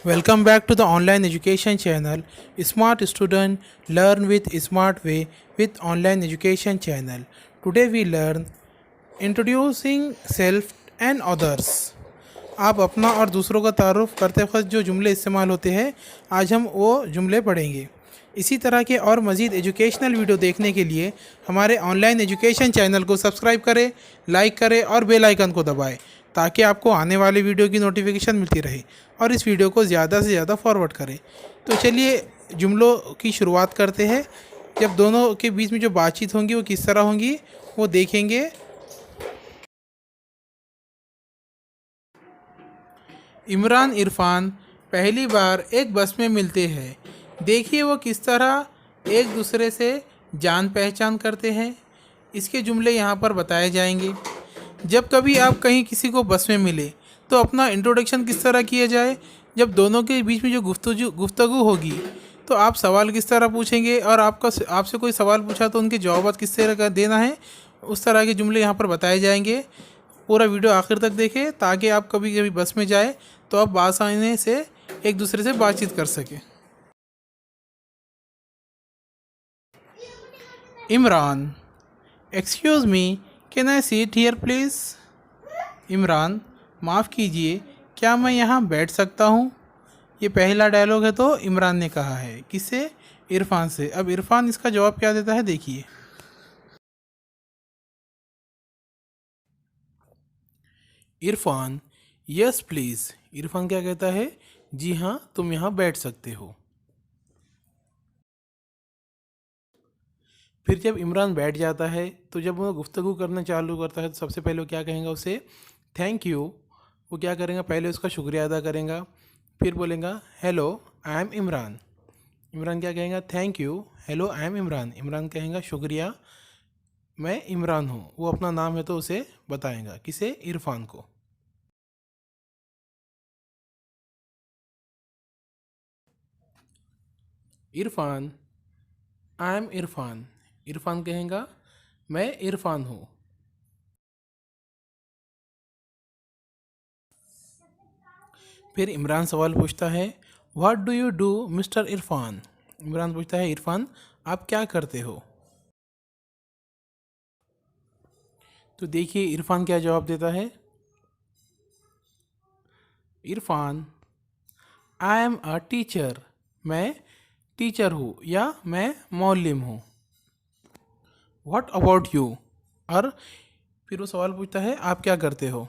Welcome back to the online education channel Smart Student Learn with Smart Way with Online Education channel. Today we learn introducing self and others. आप अपना और दूसरों का तारुफ करते वक्त जो जुमले इस्तेमाल होते हैं आज हम वो जुमले पढ़ेंगे। इसी तरह के और मज़ीद एजुकेशनल वीडियो देखने के लिए हमारे ऑनलाइन एजुकेशन चैनल को सब्सक्राइब करें, लाइक करें और बेल आइकन को दबाएं ताकि आपको आने वाले वीडियो की नोटिफिकेशन मिलती रहे और इस वीडियो को ज़्यादा से ज़्यादा फॉरवर्ड करें। तो चलिए जुमलों की शुरुआत करते हैं। जब दोनों के बीच में जो बातचीत होंगी वो किस तरह होंगी वो देखेंगे। इमरान इरफान पहली बार एक बस में मिलते हैं। देखिए वो किस तरह एक दूसरे से जान पहचान करते हैं। इसके जुमले यहाँ पर बताए जाएंगे। जब कभी आप कहीं किसी को बस में मिले तो अपना इंट्रोडक्शन किस तरह किया जाए। जब दोनों के बीच में जो गुफ्तगू होगी तो आप सवाल किस तरह पूछेंगे और आपसे कोई सवाल पूछा तो उनके जवाब किस तरह का देना है, उस तरह के जुमले यहाँ पर बताए जाएंगे। पूरा वीडियो आखिर तक देखें ताकि आप कभी कभी बस में जाए तो आप आसानी से एक दूसरे से बातचीत कर सकें। Imran, excuse me, can I seat here please. Imran, माफ़ कीजिए, क्या मैं यहाँ बैठ सकता हूँ। ये पहला डायलॉग है तो इमरान ने कहा है किससे, इरफान से। अब इरफान इसका जवाब क्या देता है देखिए। Irfan, yes please. इरफान क्या कहता है, जी हाँ तुम यहाँ बैठ सकते हो। फिर जब इमरान बैठ जाता है तो जब वो गुफ्तगू करना चालू करता है तो सबसे पहले वो क्या कहेंगे उसे, थैंक यू। वो क्या करेंगे, पहले उसका शुक्रिया अदा करेंगे। फिर बोलेंगे hello I am Imran. Imran क्या कहेंगे, thank you, hello I am Imran. Imran कहेंगे शुक्रिया, मैं इमरान हूँ। वो अपना नाम है तो उसे बताएगा, किसे, इरफान को। Irfan, I am Irfan. इरफान कहेगा मैं इरफान हूँ। फिर इमरान सवाल पूछता है, what do you do mister Irfan. Imran पूछता है, इरफान आप क्या करते हो। तो देखिए इरफान क्या जवाब देता है। Irfan, I am a teacher. मैं टीचर हूँ या मैं मौलिम हूँ। What about you. और फिर वो सवाल पूछता है, आप क्या करते हो।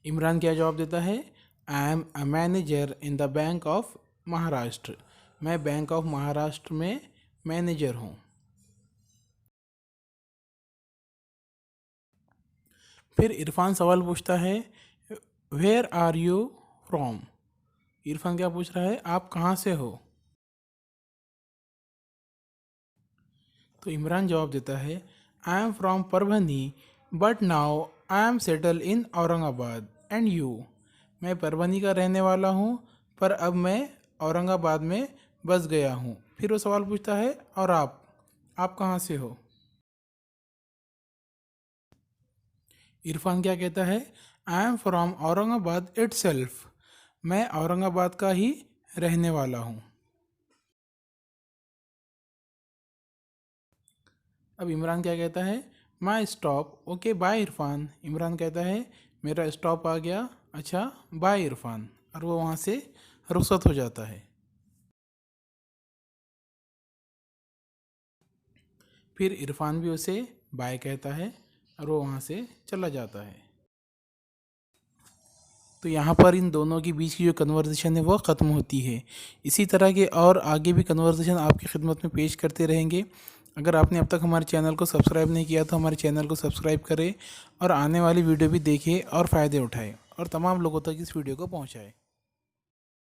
इमरान क्या जवाब देता है, I am a manager in the bank of Maharashtra. मैं बैंक ऑफ महाराष्ट्र में मैनेजर हूँ। फिर इरफान सवाल पूछता है, where are you from. Irfan क्या पूछ रहा है, आप कहाँ से हो। तो इमरान जवाब देता है, I am from Parbhani but now I am settle in Aurangabad and you. मैं परभनी का रहने वाला हूँ पर अब मैं औरंगाबाद में बस गया हूँ। फिर वो सवाल पूछता है, और आप कहाँ से हो। इरफान क्या कहता है, I am from Aurangabad itself. मैं औरंगाबाद का ही रहने वाला हूँ। अब इमरान क्या कहता है, my stop, okay bye Irfan. Imran कहता है मेरा स्टॉप आ गया, अच्छा बाय इरफान। और वो वहाँ से रुखसत हो जाता है। फिर इरफान भी उसे बाय कहता है और वो वहाँ से चला जाता है। तो यहाँ पर इन दोनों के बीच की जो कन्वर्सेशन है वो ख़त्म होती है। इसी तरह के और आगे भी कन्वर्सेशन आपकी खिदमत में पेश करते रहेंगे। अगर आपने अब तक हमारे चैनल को सब्सक्राइब नहीं किया तो हमारे चैनल को सब्सक्राइब करें और आने वाली वीडियो भी देखें और फ़ायदे उठाएं और तमाम लोगों तक इस वीडियो को पहुँचाएँ।